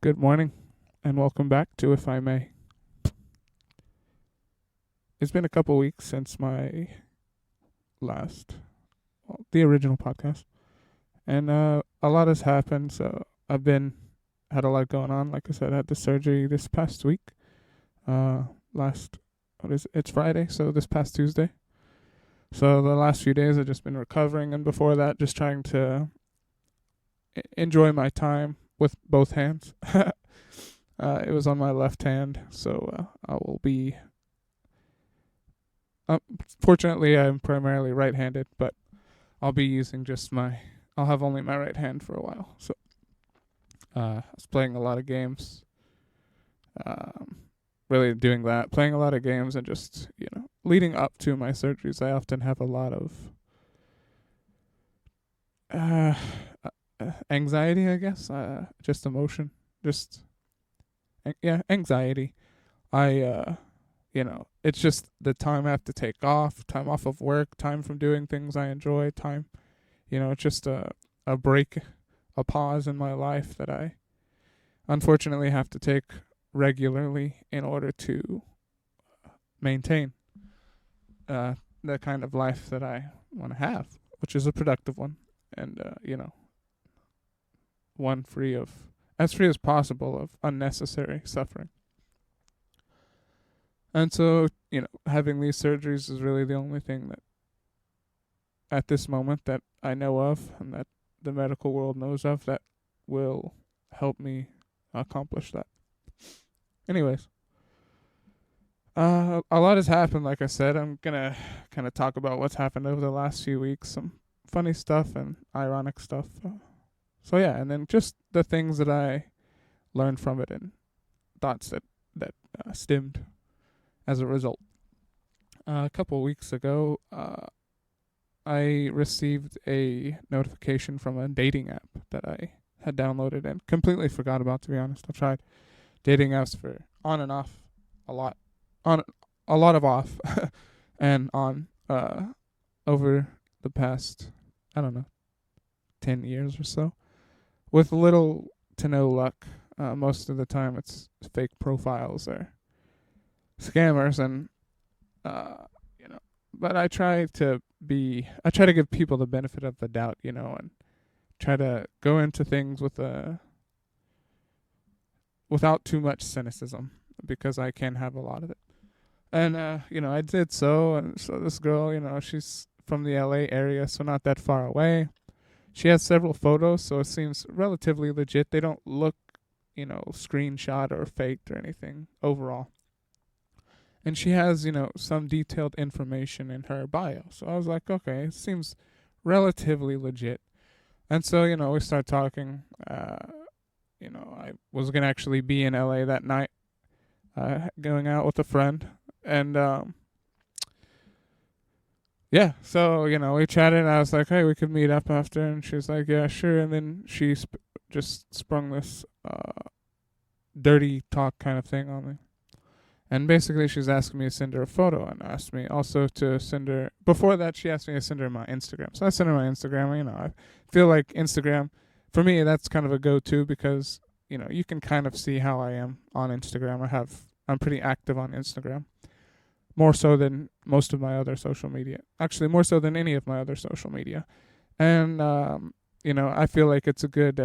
Good morning, and welcome back to If I May. It's been a couple weeks since my the original podcast, and a lot has happened. So had a lot going on. Like I said, I had the surgery this past week. Last what is it? It's Friday, so this past Tuesday. So the last few days I've just been recovering, and before that, just trying to enjoy my time with both hands. It was on my left hand, so I will be. Fortunately, I'm primarily right-handed, but I'll be using I'll have only my right hand for a while. So I was playing a lot of games. Um, really doing that, playing a lot of games, and just leading up to my surgeries, I often have a lot of uh, anxiety, I guess. Just emotion, just anxiety. It's just the time I have to take off, time off of work, time from doing things I enjoy, time, it's just a break, a pause in my life that I unfortunately have to take regularly in order to maintain the kind of life that I want to have, which is a productive one, and one as free as possible of unnecessary suffering. And so, having these surgeries is really the only thing that, at this moment, that I know of and that the medical world knows of that will help me accomplish that. Anyways, a lot has happened, like I said. I'm going to kind of talk about what's happened over the last few weeks, some funny stuff and ironic stuff. And then just the things that I learned from it and thoughts that stemmed as a result. A couple of weeks ago, I received a notification from a dating app that I had downloaded and completely forgot about, to be honest. I've tried dating apps for on and off a lot of off and on over the past, I don't know, 10 years or so, with little to no luck. Most of the time it's fake profiles or scammers, and but I try to give people the benefit of the doubt, and try to go into things without too much cynicism, because I can have a lot of it. And I did so. And so this girl, she's from the LA area, so not that far away. She has several photos, so it seems relatively legit. They don't look screenshot or faked or anything overall. And she has, some detailed information in her bio. So I was like, okay, it seems relatively legit. And so, we start talking. I was going to actually be in LA that night, going out with a friend. And, so, we chatted, and I was like, hey, we could meet up after. And she was like, yeah, sure. And then she just sprung this dirty talk kind of thing on me. And basically, she's asking me to send her a photo, and asked me also to send her. Before that, she asked me to send her my Instagram. So I sent her my Instagram. I feel like Instagram, for me, that's kind of a go-to, because you can kind of see how I am on Instagram. I'm pretty active on Instagram, more so than most of my other social media. Actually, more so than any of my other social media. And I feel like it's a good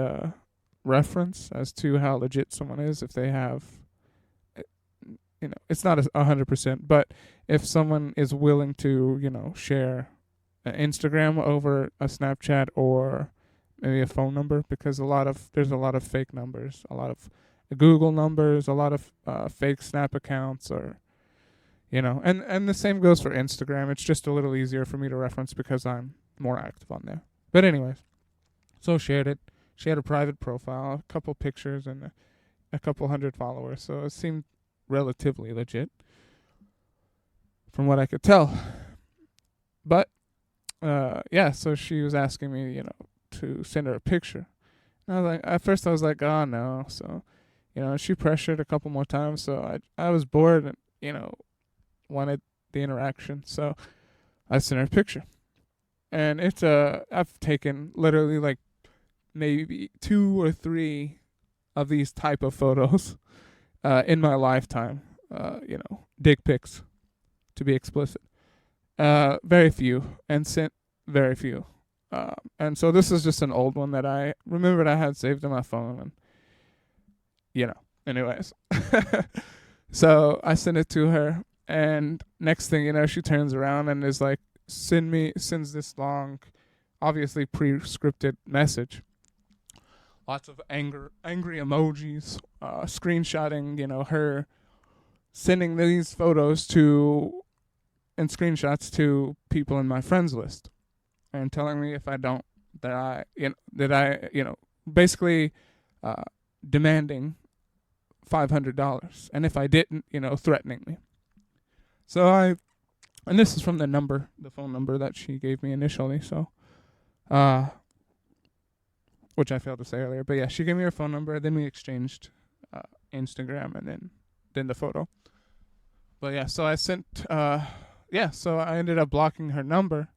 reference as to how legit someone is if they have. It's not 100%, but if someone is willing to, share an Instagram over a Snapchat or maybe a phone number, because there's a lot of fake numbers, a lot of Google numbers, a lot of fake Snap accounts, or and the same goes for Instagram. It's just a little easier for me to reference because I'm more active on there. But anyways, so shared it. She had a private profile, a couple pictures, and a couple hundred followers, so it seemed relatively legit from what I could tell. But so she was asking me, to send her a picture. And at first I was like, oh no. So, she pressured a couple more times, so I was bored and, wanted the interaction. So I sent her a picture. And I've taken literally like maybe 2 or 3 of these type of photos in my lifetime. Dick pics, to be explicit. Very few, and sent very few. And so this is just an old one that I remembered I had saved in my phone, and anyways. So I sent it to her, and next thing you know, she turns around and is like, sends this long, obviously pre-scripted message. Lots of angry emojis, screenshotting, her sending these photos and screenshots to people in my friends list, and telling me if I don't, basically demanding $500, and if I didn't, threatening me. So and this is from the phone number that she gave me initially, so, which I failed to say earlier, but yeah, she gave me her phone number, then we exchanged, Instagram, and then the photo. But yeah, so I sent, so I ended up blocking her number,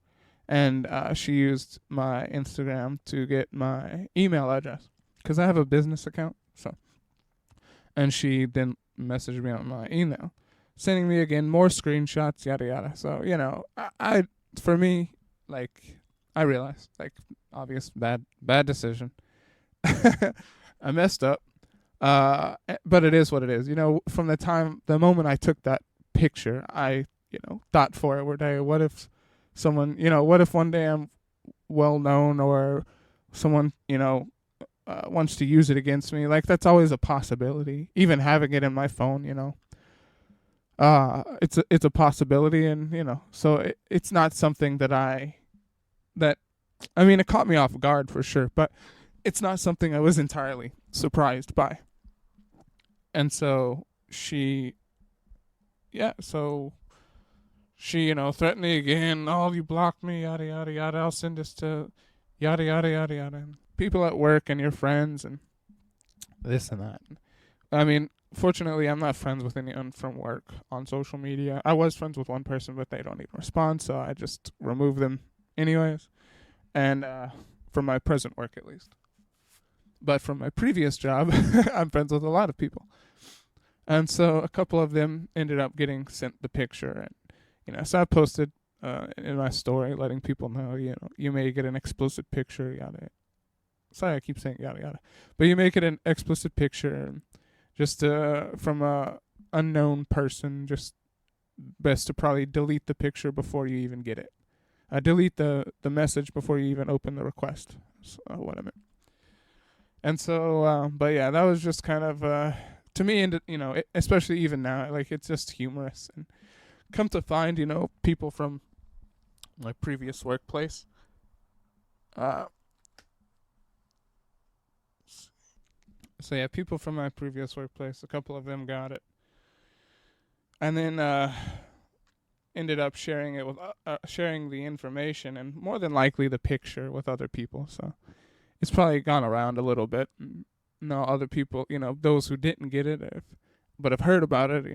and, she used my Instagram to get my email address, cause I have a business account, so. And she then messaged me on my email, sending me again more screenshots, yada yada. So I for me, like, I realized, like, obvious bad decision. I messed up, but it is what it is. From the moment I took that picture, I thought forward. Hey, what if someone, what if one day I'm well known, or someone wants to use it against me? Like, that's always a possibility. Even having it in my phone, it's a possibility, and so it's not something that it caught me off guard for sure, but it's not something I was entirely surprised by. And so she threatened me again. Oh, you blocked me, yada yada yada. I'll send this to yada yada yada yada. And people at work and your friends and this and that. I mean, fortunately, I'm not friends with anyone from work on social media. I was friends with one person, but they don't even respond, so I just remove them anyways. And from my present work, at least. But from my previous job, I'm friends with a lot of people. And so a couple of them ended up getting sent the picture. And, so I posted in my story letting people know, you may get an explicit picture, yada. Sorry, I keep saying yada yada. But you make it an explicit picture, just from a unknown person. Just best to probably delete the picture before you even get it. Delete the message before you even open the request. That's what I meant. And so, but yeah, that was just kind of to me, and especially even now, like, it's just humorous. And come to find, people from my previous workplace. So yeah, people from my previous workplace, a couple of them got it, and then ended up sharing it with sharing the information, and more than likely the picture, with other people. So it's probably gone around a little bit. Now other people, those who didn't get it, but have heard about it,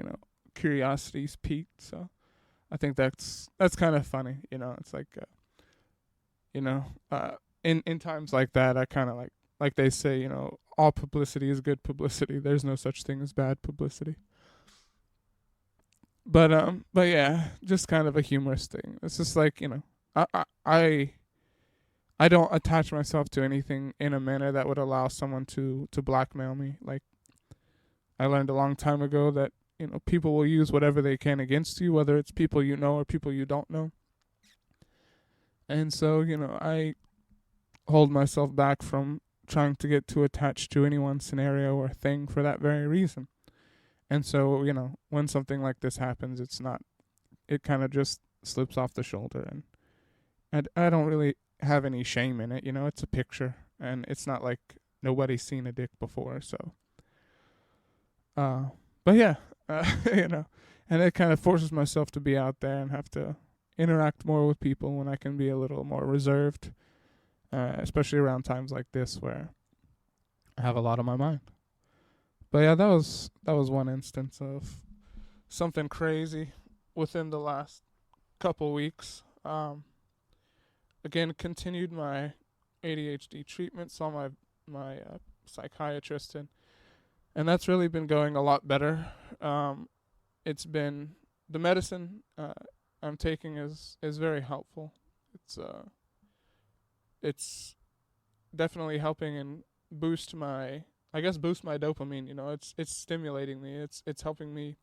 curiosity's peaked. So I think that's kind of funny. It's like, in times like that, I kind of like they say, all publicity is good publicity. There's no such thing as bad publicity. But yeah, just kind of a humorous thing. It's just like, I don't attach myself to anything in a manner that would allow someone to blackmail me. Like, I learned a long time ago that, people will use whatever they can against you, whether it's people you know or people you don't know. And so, I hold myself back from trying to get too attached to any one scenario or thing for that very reason. And so, when something like this happens, it kind of just slips off the shoulder. And I don't really have any shame in it. It's a picture, and it's not like nobody's seen a dick before. So, but yeah, and it kind of forces myself to be out there and have to interact more with people when I can be a little more reserved, especially around times like this where I have a lot on my mind. But yeah, that was one instance of something crazy within the last couple weeks. Again, continued my ADHD treatment, saw my psychiatrist, and And that's really been going a lot better. It's been the medicine I'm taking is very helpful. It's it's definitely helping and boost my dopamine. It's stimulating me. It's helping me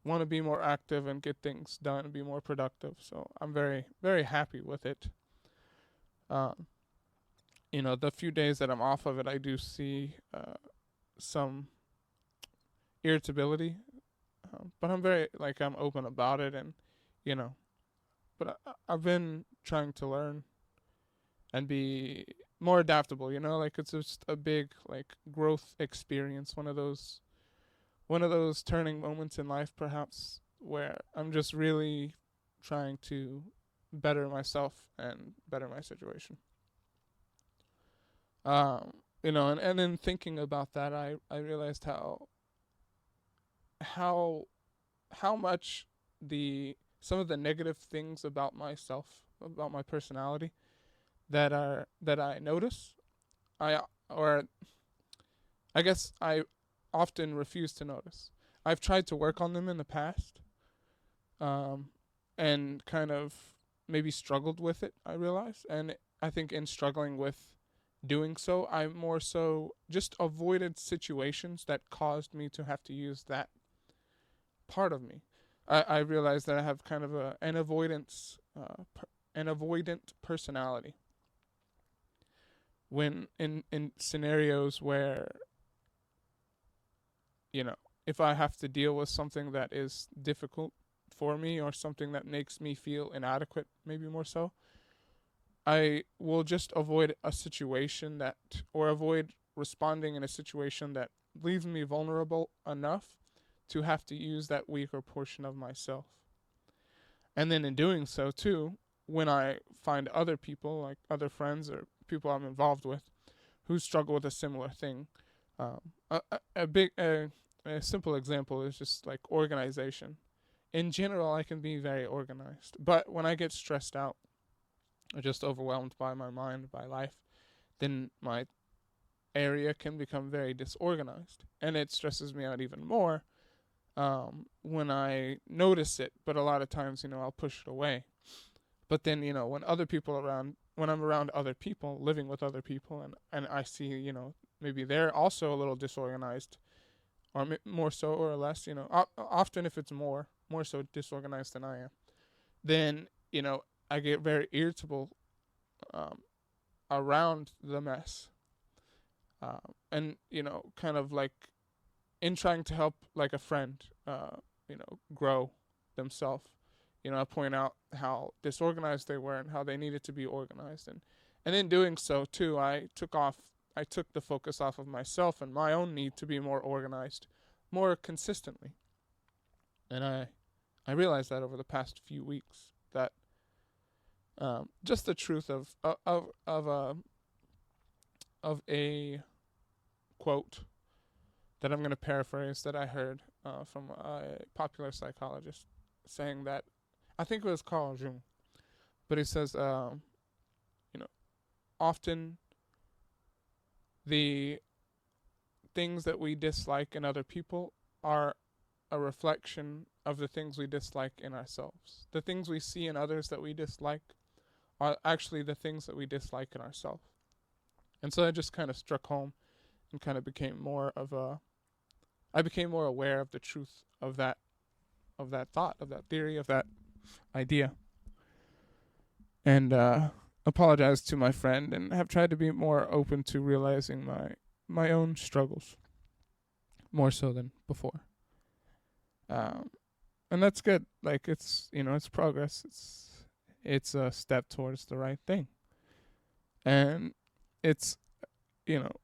want to be more active and get things done and be more productive. So I'm very very happy with it. Um, the few days that I'm off of it, I do see some irritability, but I'm open about it, and you know, but I've been trying to learn and be more adaptable. Like it's just a big like growth experience. One of those turning moments in life, perhaps, where I'm just really trying to better myself and better my situation. And then thinking about that, I realized how how much the some of the negative things about myself, about my personality, that I notice, I or I guess I often refuse to notice. I've tried to work on them in the past, um, and kind of maybe struggled with it. I realize, and I think in struggling with doing so, I more so just avoided situations that caused me to have to use that part of me. I realized that I have kind of an avoidant personality when in scenarios where you know if I have to deal with something that is difficult for me or something that makes me feel inadequate, maybe more so, I will just avoid a situation that, or avoid responding in a situation that leaves me vulnerable enough to have to use that weaker portion of myself. And then in doing so, too, when I find other people, like other friends or people I'm involved with, who struggle with a similar thing, um, a simple example is just like organization. In general, I can be very organized, but when I get stressed out or just overwhelmed by my mind, by life, then my area can become very disorganized, and it stresses me out even more when I notice it. But a lot of times, I'll push it away. But then, when I'm around other people, living with other people, and I see, maybe they're also a little disorganized, or more so or less, often if it's more so disorganized than I am, then, I get very irritable um, around the mess. And, kind of like in trying to help like a friend, grow themselves. I point out how disorganized they were and how they needed to be organized, and in doing so too, I took the focus off of myself and my own need to be more organized, more consistently, and I realized that over the past few weeks that just the truth of a quote that I'm going to paraphrase that I heard from a popular psychologist saying that, I think it was Carl Jung, but he says, you know, often the things that we dislike in other people are a reflection of the things we dislike in ourselves. The things we see in others that we dislike are actually the things that we dislike in ourselves. And so that just kind of struck home and kind of I became more aware of the truth of that thought, of that theory, of that idea. And apologize to my friend and have tried to be more open to realizing my own struggles more so than before. And that's good. Like it's progress. It's a step towards the right thing. And it's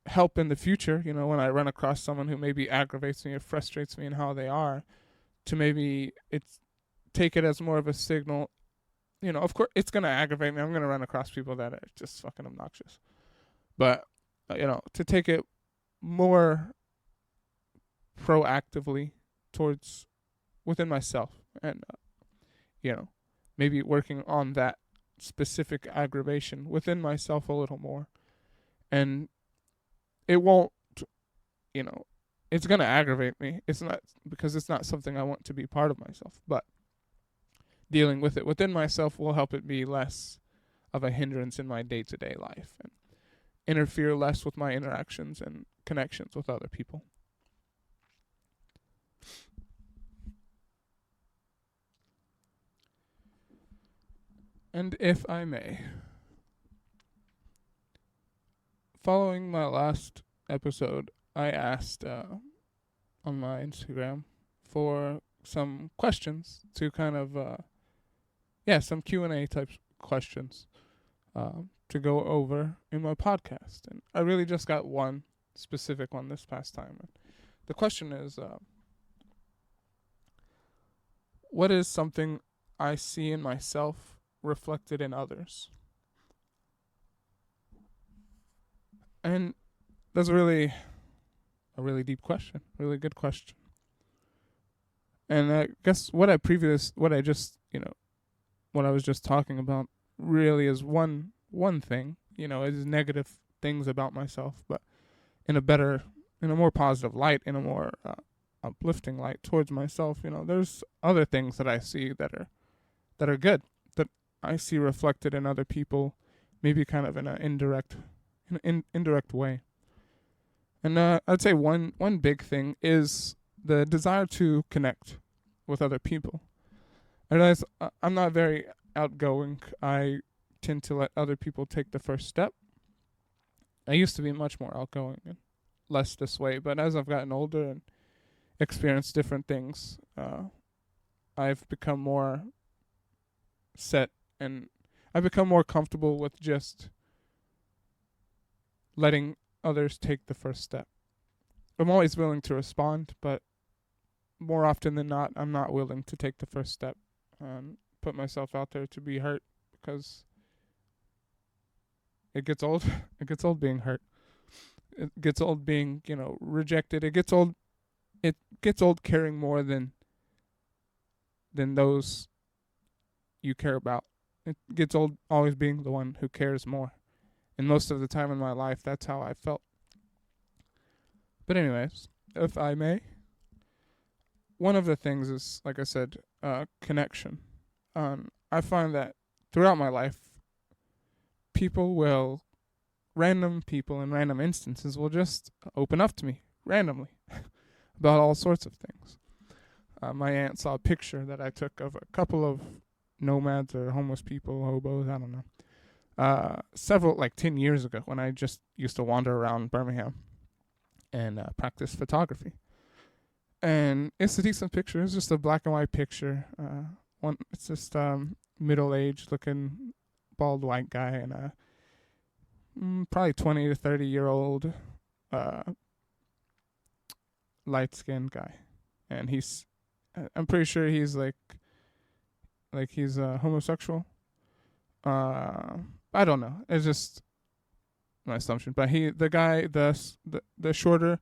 help in the future, when I run across someone who maybe aggravates me or frustrates me in how they are, to maybe take it as more of a signal. Of course it's going to aggravate me. I'm going to run across people that are just fucking obnoxious. But to take it more proactively towards within myself, and maybe working on that specific aggravation within myself a little more. And it won't, it's going to aggravate me. It's not because it's not something I want to be part of myself, but dealing with it within myself will help it be less of a hindrance in my day-to-day life and interfere less with my interactions and connections with other people. And if I may, following my last episode, I asked on my Instagram for some questions to kind of, some Q&A type questions to go over in my podcast. And I really just got one specific one this past time. And the question is, what is something I see in myself reflected in others? And that's really a really deep question, really good question. And I guess what I was just talking about really is one thing, is negative things about myself, but in a more positive light, in a more uplifting light towards myself. There's other things that I see that are good, that I see reflected in other people, maybe kind of in an indirect way. And I'd say one big thing is the desire to connect with other people. I realize I'm not very outgoing. I tend to let other people take the first step. I used to be much more outgoing and less this way, but as I've gotten older and experienced different things, I've become more set and I've become more comfortable with just letting others take the first step. I'm always willing to respond, but more often than not, I'm not willing to take the first step and put myself out there to be hurt, because it gets old. It gets old being hurt. It gets old being, rejected. It gets old caring more than those you care about. It gets old always being the one who cares more. And most of the time in my life, that's how I felt. But anyways, if I may, one of the things is, like I said, connection. I find that throughout my life, random people in random instances will just open up to me randomly about all sorts of things. My aunt saw a picture that I took of a couple of nomads or homeless people, hobos, I don't know. Several, 10 years ago, when I just used to wander around Birmingham and practice photography. And it's a decent picture. It's just a black and white picture. It's just middle-aged looking bald white guy and a probably 20 to 30-year-old light-skinned guy. And I'm pretty sure he's he's homosexual. I don't know. It's just my assumption. But the shorter,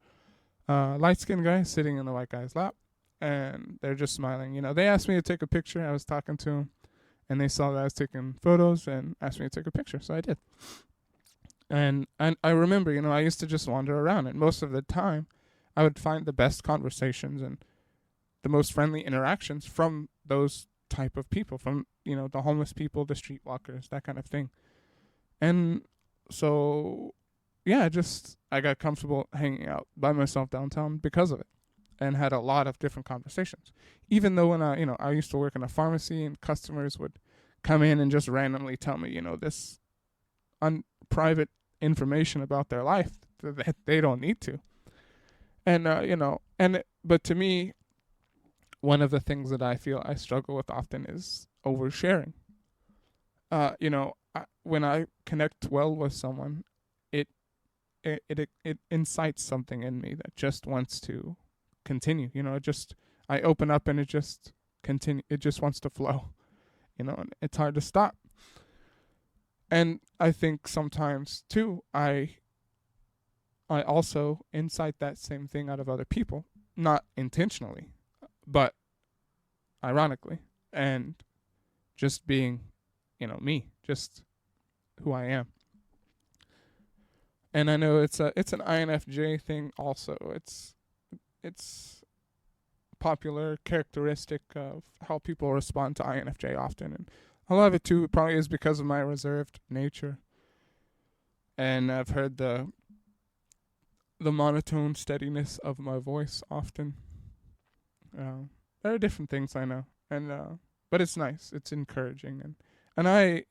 light-skinned guy sitting in the white guy's lap, and they're just smiling. They asked me to take a picture. I was talking to him, and they saw that I was taking photos and asked me to take a picture, so I did. And I remember, I used to just wander around, and most of the time, I would find the best conversations and the most friendly interactions from those type of people, from the homeless people, the streetwalkers, that kind of thing. And so I got comfortable hanging out by myself downtown because of it, and had a lot of different conversations. Even though when I used to work in a pharmacy, and customers would come in and just randomly tell me this private information about their life that they don't need to. And but to me, one of the things that I feel I struggle with often is oversharing. When I connect well with someone, it incites something in me that just wants to continue. I open up and it just continue. It just wants to flow. And it's hard to stop. And I think sometimes too, I also incite that same thing out of other people, not intentionally, but ironically, and just being, me, just who I am. And I know it's an INFJ thing also. It's it's popular characteristic of how people respond to INFJ often, and a lot of it too probably is because of my reserved nature. And I've heard the monotone steadiness of my voice often. There are different things I know, and but it's nice. It's encouraging, and I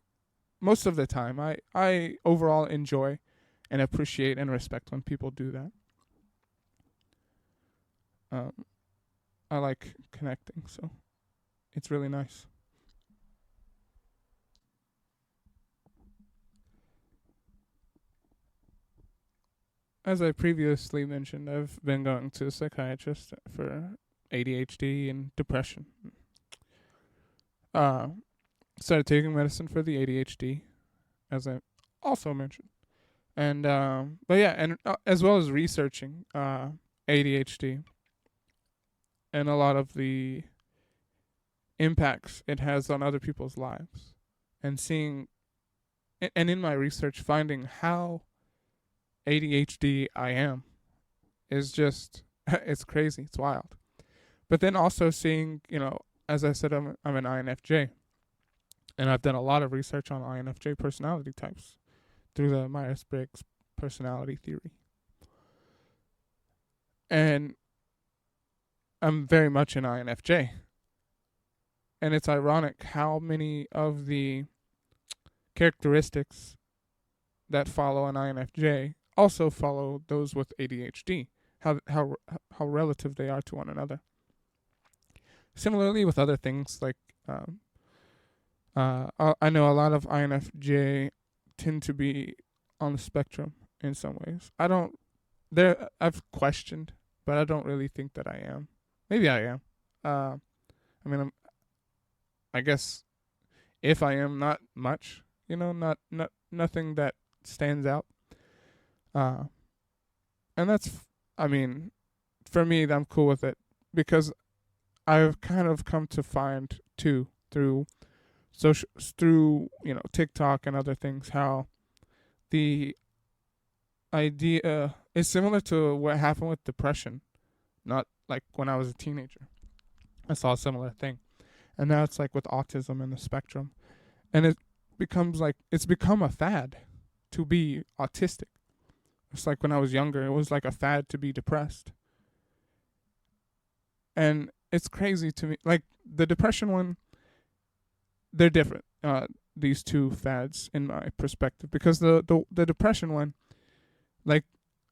most of the time I overall enjoy and appreciate and respect when people do that. Um, I like connecting, so it's really nice. As I previously mentioned, I've been going to a psychiatrist for ADHD and depression. Uh, Started taking medicine for the ADHD, as I also mentioned, and but yeah, and as well as researching ADHD and a lot of the impacts it has on other people's lives, and seeing, and in my research finding how ADHD I am is just it's crazy, it's wild. But then also seeing, as I said, I'm an INFJ, and I've done a lot of research on INFJ personality types through the Myers Briggs personality theory, and I'm very much an INFJ. And it's ironic how many of the characteristics that follow an INFJ also follow those with ADHD. How relative they are to one another. Similarly, with other things like I know a lot of INFJ tend to be on the spectrum in some ways. I don't. I've questioned, but I don't really think that I am. Maybe I am. I mean, I guess if I am, not much. Not nothing that stands out. Uh, and that's. I mean, for me, I'm cool with it because I've kind of come to find too through TikTok and other things how the idea is similar to what happened with depression. Not like when I was a teenager, I saw a similar thing, and now it's like with autism and the spectrum, and it's become a fad to be autistic. It's like when I was younger, it was like a fad to be depressed, and it's crazy to me. Like the depression one, they're different. These two fads, in my perspective, because the depression one, like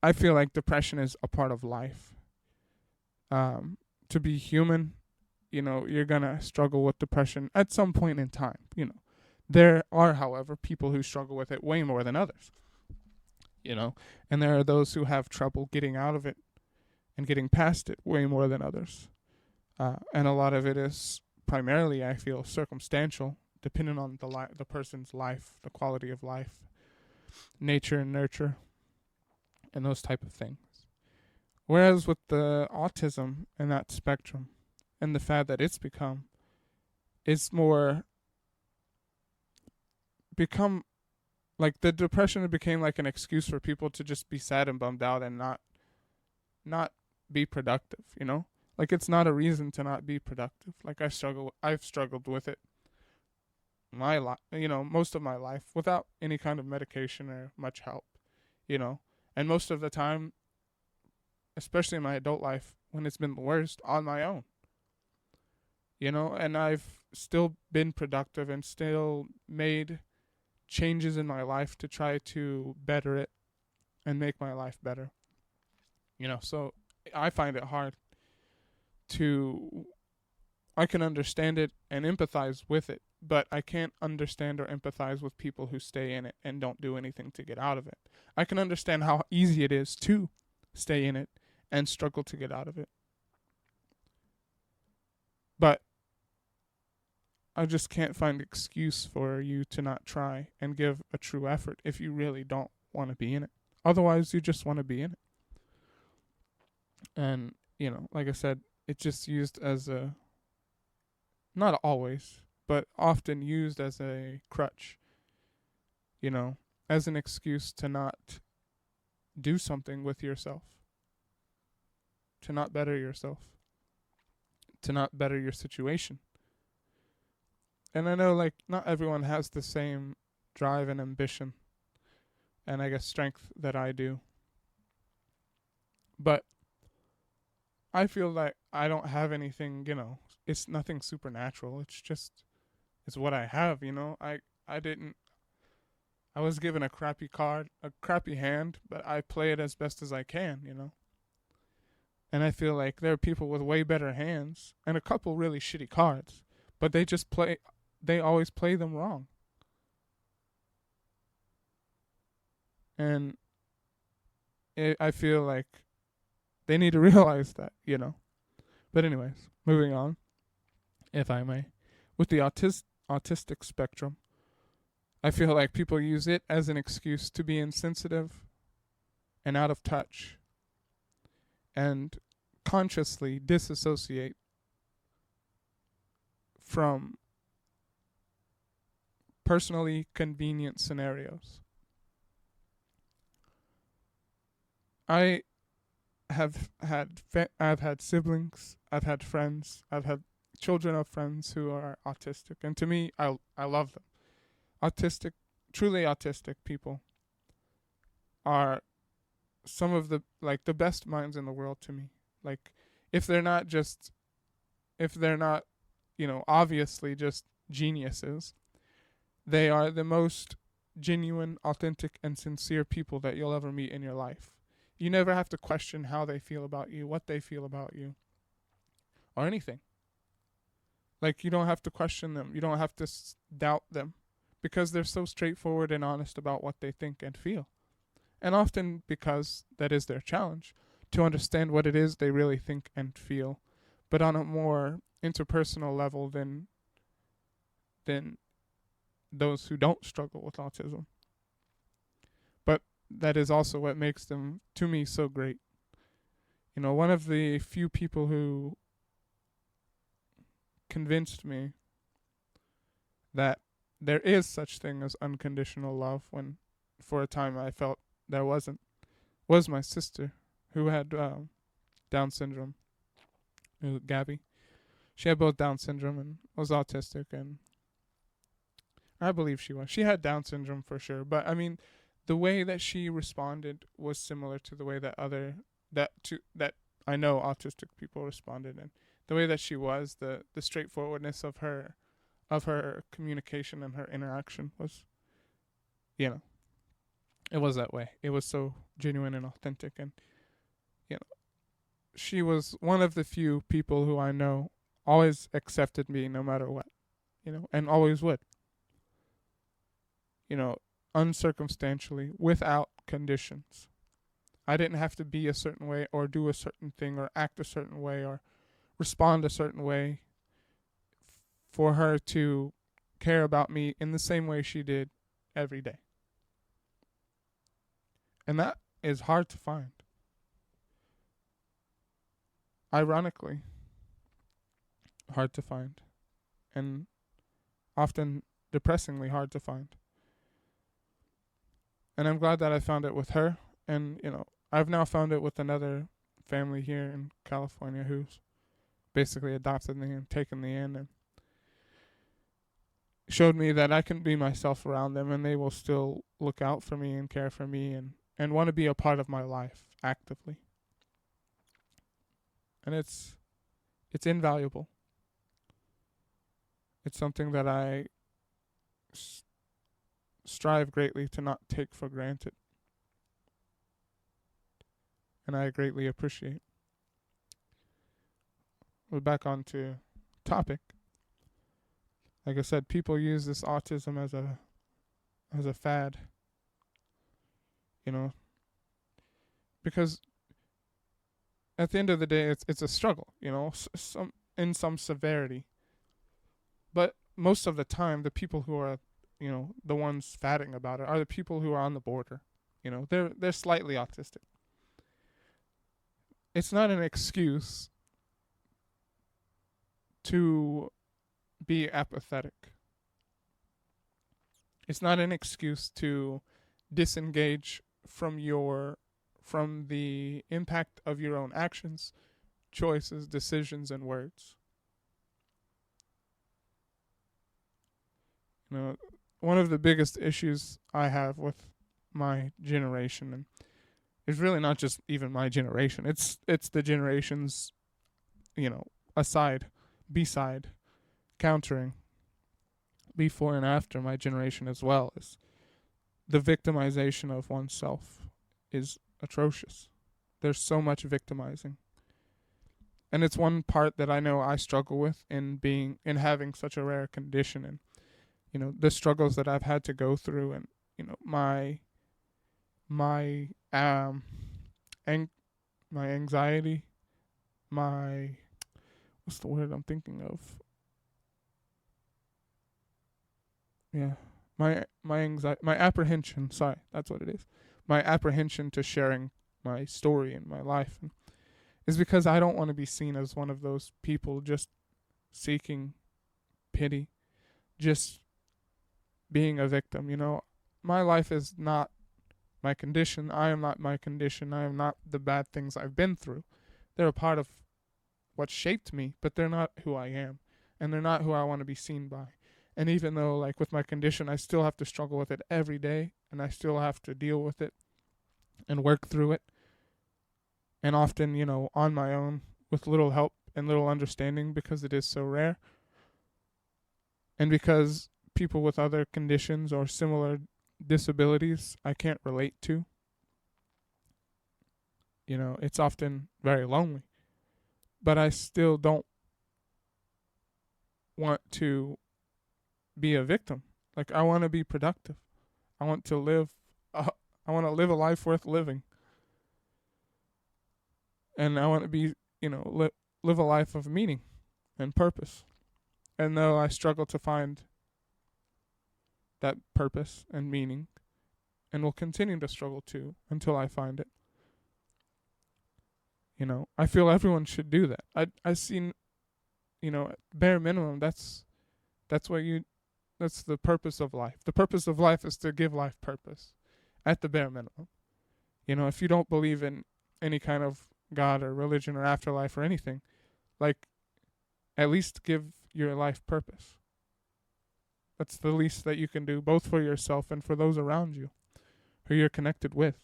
I feel like depression is a part of life. To be human, you're gonna struggle with depression at some point in time. There are, however, people who struggle with it way more than others. And there are those who have trouble getting out of it and getting past it way more than others. And a lot of it is primarily, I feel, circumstantial, depending on the person's life, the quality of life, nature and nurture, and those type of things. Whereas with the autism and that spectrum and the fad that it's become, it's more become like the depression became like an excuse for people to just be sad and bummed out and not be productive. Like it's not a reason to not be productive. Like I've struggled with it my life, most of my life without any kind of medication or much help. And most of the time, especially in my adult life, when it's been the worst, on my own. And I've still been productive and still made changes in my life to try to better it and make my life better. So I find it hard I can understand it and empathize with it, but I can't understand or empathize with people who stay in it and don't do anything to get out of it. I can understand how easy it is to stay in it and struggle to get out of it. But I just can't find excuse for you to not try and give a true effort if you really don't want to be in it. Otherwise, you just want to be in it. And, like I said, it's just used as not always, but often used as a crutch, as an excuse to not do something with yourself, to not better yourself, to not better your situation. And I know, like, not everyone has the same drive and ambition and I guess strength that I do. But I feel like I don't have anything, it's nothing supernatural. It's what I have, I didn't I was given a crappy card, a crappy hand, but I play it as best as I can. And I feel like there are people with way better hands and a couple really shitty cards, but they always play them wrong. And I feel like they need to realize that. But anyways, moving on, if I may. With the autistic spectrum, I feel like people use it as an excuse to be insensitive and out of touch and consciously disassociate from personally convenient scenarios. I've had siblings, I've had friends, I've had children of friends who are autistic, and to me, I love them. Truly autistic people are some of the best minds in the world to me. Like, if they're not obviously just geniuses, they are the most genuine, authentic, and sincere people that you'll ever meet in your life. You never have to question how they feel about you, what they feel about you, or anything. Like, you don't have to question them. You don't have to doubt them because they're so straightforward and honest about what they think and feel. And often because that is their challenge, to understand what it is they really think and feel, but on a more interpersonal level than those who don't struggle with autism. But that is also what makes them, to me, so great. One of the few people who convinced me that there is such thing as unconditional love, when for a time I felt there wasn't, was my sister, who had Down syndrome, Gabby. She had both Down syndrome and was autistic, and I believe she had Down syndrome for sure. But I mean, the way that she responded was similar to the way that I know autistic people responded, and the way that she was, the straightforwardness of her communication and her interaction was, it was that way. It was so genuine and authentic, and she was one of the few people who I know always accepted me no matter what, and always would. Uncircumstantially, without conditions. I didn't have to be a certain way or do a certain thing or act a certain way or respond a certain way for her to care about me in the same way she did every day. And that is hard to find. Ironically, hard to find. And often depressingly hard to find. And I'm glad that I found it with her. And, I've now found it with another family here in California who's basically adopted me and taken me in and showed me that I can be myself around them and they will still look out for me and care for me and want to be a part of my life actively. And it's invaluable. It's something that I strive greatly to not take for granted. And I greatly appreciate. We're back on to topic. Like I said, people use this autism as a fad. Because at the end of the day, it's a struggle. Some severity. But most of the time, the people who are the ones fatting about it are the people who are on the border. They're slightly autistic. It's not an excuse to be apathetic. It's not an excuse to disengage from the impact of your own actions choices, decisions, and words. You know, one of the biggest issues I have with my generation, and it's really not just even my generation. It's the generations, aside, beside, countering, before and after my generation as well, is the victimization of oneself is atrocious. There's so much victimizing. And it's one part that I know I struggle with in having such a rare condition, and the struggles that I've had to go through, and my my anxiety, my what's the word I'm thinking of? Yeah, my anxiety, my apprehension. Sorry, that's what it is. My apprehension to sharing my story and my life is because I don't want to be seen as one of those people just seeking pity, just being a victim. My life is not my condition. I am not my condition. I am not the bad things I've been through. They're a part of what shaped me, but they're not who I am, and they're not who I want to be seen by. And even though, like, with my condition, I still have to struggle with it every day, and I still have to deal with it and work through it, and often, on my own, with little help and little understanding, because it is so rare, and because people with other conditions or similar disabilities I can't relate to. It's often very lonely. But I still don't want to be a victim. Like, I want to be productive. I want to live a life worth living. And I want to be, live a life of meaning and purpose. And though I struggle to find that purpose and meaning, and will continue to struggle to until I find it, I feel everyone should do that. I seen, bare minimum, that's the purpose of life. The purpose of life is to give life purpose, at the bare minimum. If you don't believe in any kind of God or religion or afterlife or anything, like, at least give your life purpose. That's the least that you can do, both for yourself and for those around you who you're connected with.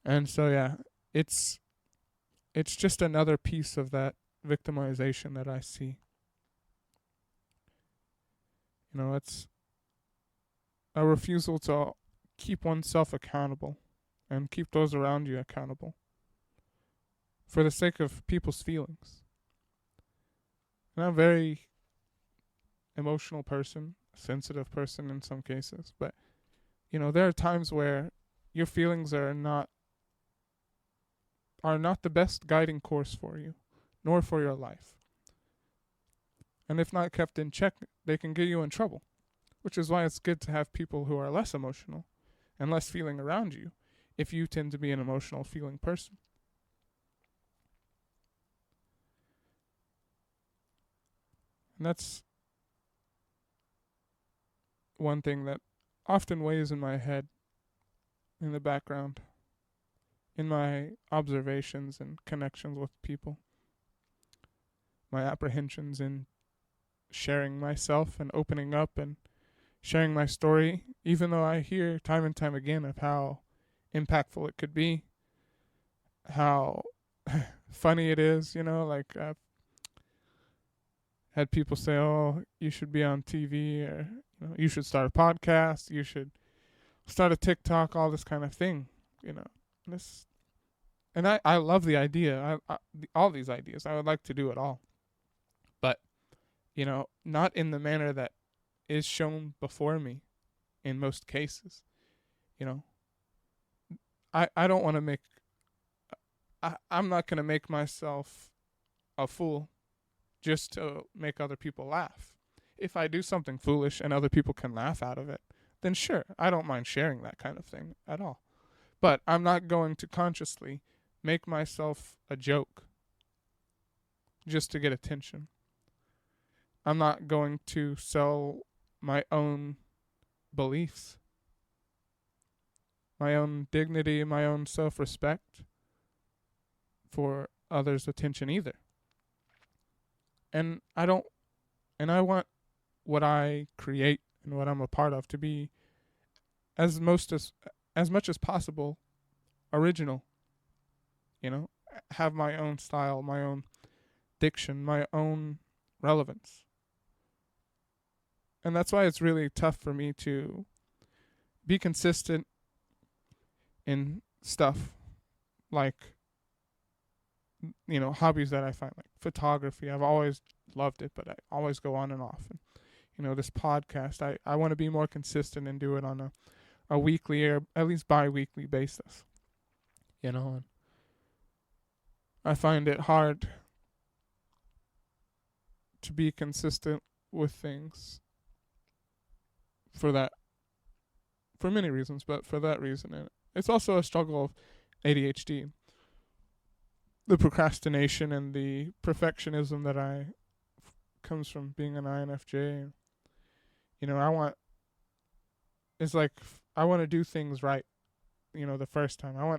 And so, yeah, it's just another piece of that victimization that I see. It's a refusal to keep oneself accountable and keep those around you accountable for the sake of people's feelings. And I'm a very emotional person, sensitive person in some cases, but there are times where your feelings are not the best guiding course for you, nor for your life. And if not kept in check, they can get you in trouble, which is why it's good to have people who are less emotional and less feeling around you if you tend to be an emotional feeling person. And that's one thing that often weighs in my head, in the background, in my observations and connections with people. My apprehensions in sharing myself and opening up and sharing my story, even though I hear time and time again of how impactful it could be, how funny it is, like, I've had people say, oh, you should be on TV, or you should start a podcast, you should start a TikTok, all this kind of thing, this. And I love the idea, all these ideas. I would like to do it all, but not in the manner that is shown before me in most cases. I don't want to make, I'm not going to make myself a fool just to make other people laugh. If I do something foolish and other people can laugh out of it, then sure, I don't mind sharing that kind of thing at all. But I'm not going to consciously make myself a joke just to get attention. I'm not going to sell my own beliefs, my own dignity, my own self-respect, for others' attention either. And I don't, and I want what I create and what I'm a part of to be as much as possible original. You know, have my own style, my own diction, my own relevance. And that's why it's really tough for me to be consistent in stuff like, you know, hobbies that I find, like photography. I've always loved it, but I always go on and off. And, you know, this podcast, I want to be more consistent and do it on a weekly or at least bi-weekly basis. You know, and I find it hard to be consistent with things for many reasons, but for that reason. And it's also a struggle of ADHD. The procrastination and the perfectionism that comes from being an INFJ. You know, I want to do things right, you know, the first time. I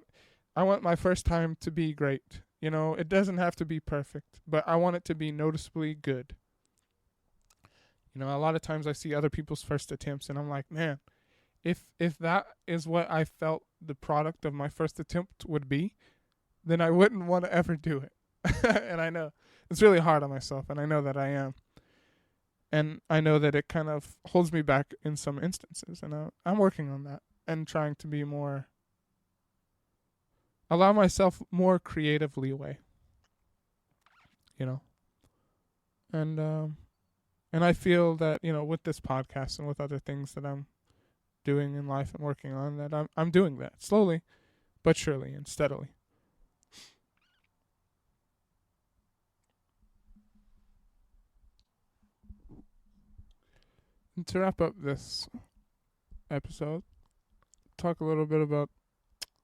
want my first time to be great. You know, it doesn't have to be perfect, but I want it to be noticeably good. You know, a lot of times I see other people's first attempts and I'm like, man, if that is what I felt the product of my first attempt would be, then I wouldn't want to ever do it. And I know it's really hard on myself, and I know that I am. And I know that it kind of holds me back in some instances, and I'm working on that and trying to be allow myself more creative leeway, you know. And I feel that, you know, with this podcast and with other things that I'm doing in life and working on, that I'm doing that slowly but surely and steadily. And to wrap up this episode, talk a little bit about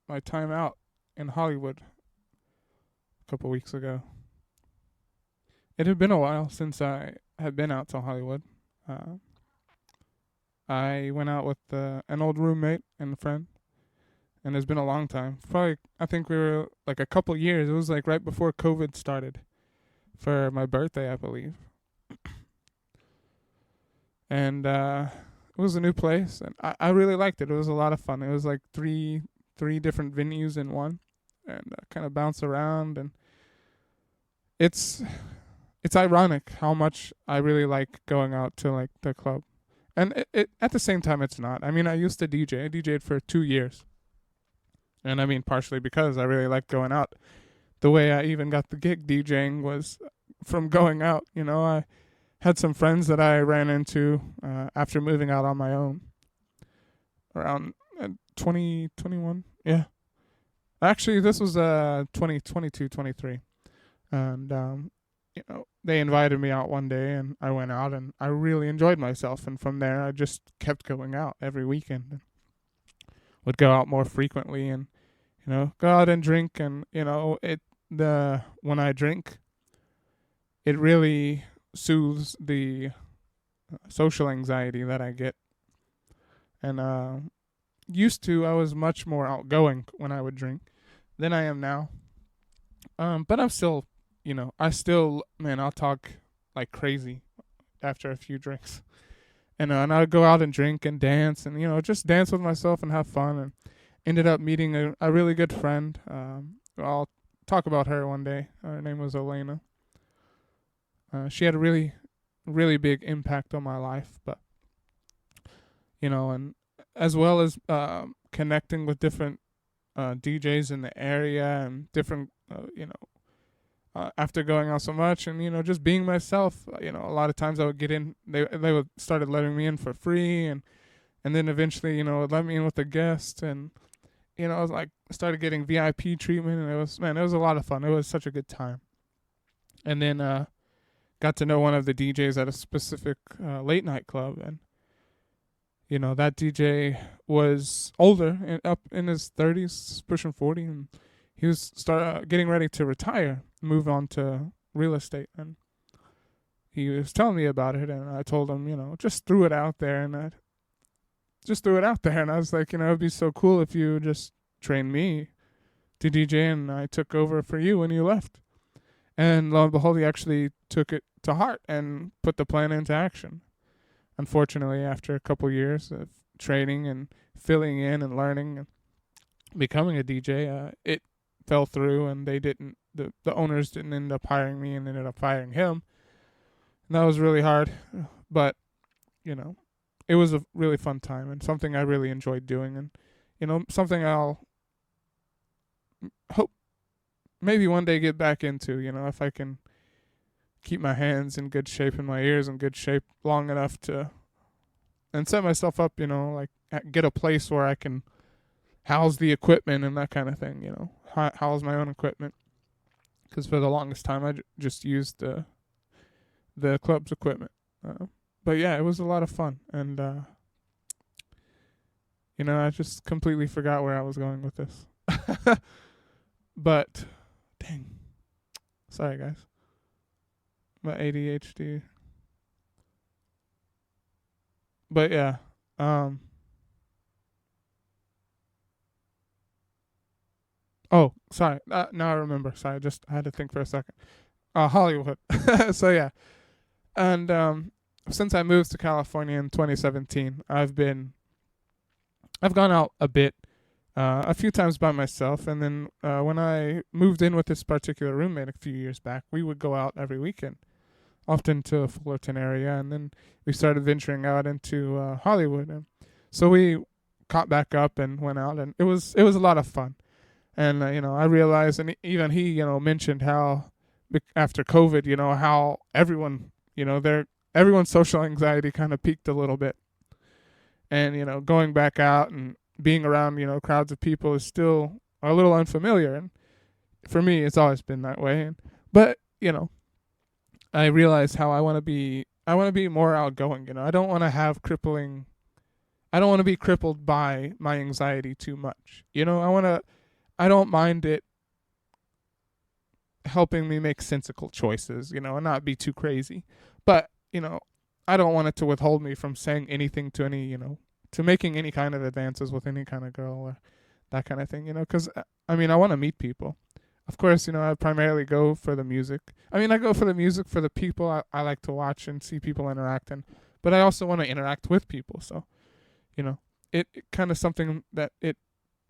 my time out in Hollywood a couple weeks ago. It had been a while since I had been out to Hollywood. I went out with an old roommate and a friend, and it's been a long time. Probably, I think we were like a couple years. It was like right before COVID started for my birthday, I believe. And it was a new place, and I really liked it. It was a lot of fun. It was like three different venues in one, and kind of bounce around, and it's ironic how much I really like going out to like the club. And it at the same time it's not. I mean, I used to DJ. I DJed for 2 years. And I mean, partially because I really liked going out. The way I even got the gig DJing was from going out. You know, I had some friends that I ran into after moving out on my own around 2021. Yeah. Actually, this was 2022, 23. And you know, they invited me out one day, and I went out, and I really enjoyed myself. And from there, I just kept going out every weekend, and would go out more frequently, and you know, go out and drink. And you know, when I drink, it really soothes the social anxiety that I get. And I was much more outgoing when I would drink than I am now. But I'm still, you know, I'll talk like crazy after a few drinks. And I'd go out and drink and dance and, you know, just dance with myself and have fun. And ended up meeting a really good friend. I'll talk about her one day. Her name was Elena. She had a really, really big impact on my life. But, you know, and as well as connecting with different DJs in the area and different, you know, after going out so much and, you know, just being myself, you know, a lot of times I would get in, they would started letting me in for free, and then eventually, you know, would let me in with a guest, and, you know, I was like, started getting VIP treatment, and it was a lot of fun. It was such a good time. And then got to know one of the DJs at a specific late night club, and, you know, that DJ was older and up in his 30s, pushing 40, and he was getting ready to retire, move on to real estate. And he was telling me about it, and I told him, you know, just threw it out there, and I was like, you know, it'd be so cool if you just train me to DJ, and I took over for you when you left. And lo and behold, he actually took it to heart and put the plan into action. Unfortunately, after a couple years of training and filling in and learning and becoming a DJ, it fell through, and the owners didn't end up hiring me and ended up firing him. And that was really hard, but it was a really fun time and something I really enjoyed doing, and something I'll hope maybe one day get back into, if I can keep my hands in good shape and my ears in good shape long enough to, and set myself up, like get a place where I can house the equipment and that kind of thing, house my own equipment. Because for the longest time, I just used the club's equipment. But yeah, it was a lot of fun. And, I just completely forgot where I was going with this. But, dang. Sorry, guys. My ADHD. But yeah. Oh, sorry. Now I remember. Sorry, I had to think for a second. Hollywood. So yeah. And since I moved to California in 2017, I've gone out a bit, a few times by myself, and then when I moved in with this particular roommate a few years back, we would go out every weekend, often to Fullerton area, and then we started venturing out into Hollywood, and so we caught back up and went out, and it was a lot of fun. And I realized, and even he mentioned how after COVID, how everyone, everyone's social anxiety kind of peaked a little bit. And, going back out and being around, crowds of people is still a little unfamiliar. And for me, it's always been that way. But, I realized how I want to be more outgoing. I don't want to be crippled by my anxiety too much. I don't mind it helping me make sensical choices, and not be too crazy. But, I don't want it to withhold me from saying anything to to making any kind of advances with any kind of girl or that kind of thing, because, I want to meet people. Of course, I primarily go for the music. I go for the music for the people I like to watch and see people interacting, but I also want to interact with people. So, it kind of something that it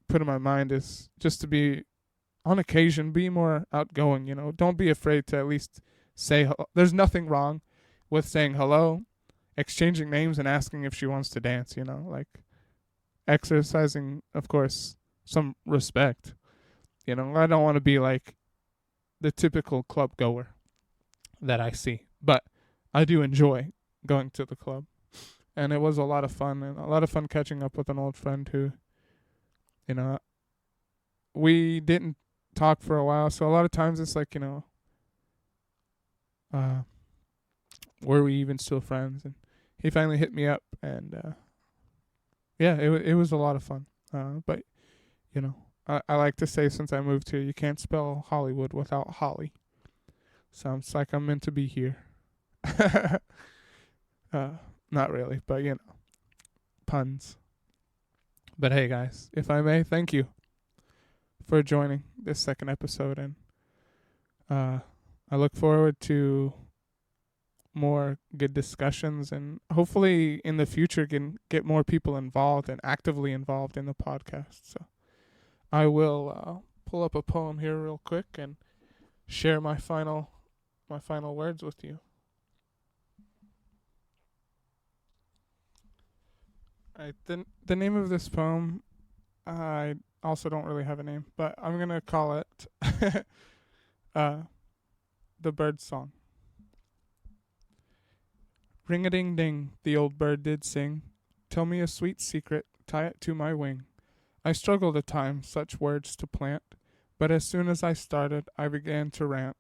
put in my mind is just to be, on occasion, be more outgoing. Don't be afraid to at least say hello. There's nothing wrong with saying hello, exchanging names, and asking if she wants to dance. Like exercising, of course, some respect. I don't want to be like the typical club goer that I see, but I do enjoy going to the club, and it was a lot of fun, and a lot of fun catching up with an old friend who, we didn't talk for a while, so a lot of times it's like, were we even still friends? And he finally hit me up, and yeah, it was a lot of fun. But I like to say, since I moved here, you can't spell Hollywood without Holly. Sounds like I'm meant to be here. Not really, but puns. But hey, guys, if I may, thank you for joining this second episode, and I look forward to more good discussions, and hopefully in the future can get more people involved and actively involved in the podcast. So I will pull up a poem here real quick and share my final words with you. All right, the name of this poem, I also don't really have a name, but I'm gonna call it The Bird Song. Ring-a-ding-ding, the old bird did sing. Tell me a sweet secret, tie it to my wing. I struggled at times such words to plant, but as soon as I started, I began to rant.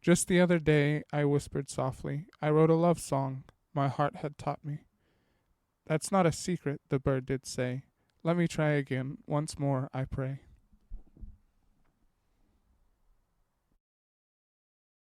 Just the other day, I whispered softly, I wrote a love song my heart had taught me. That's not a secret, the bird did say. Let me try again, once more, I pray.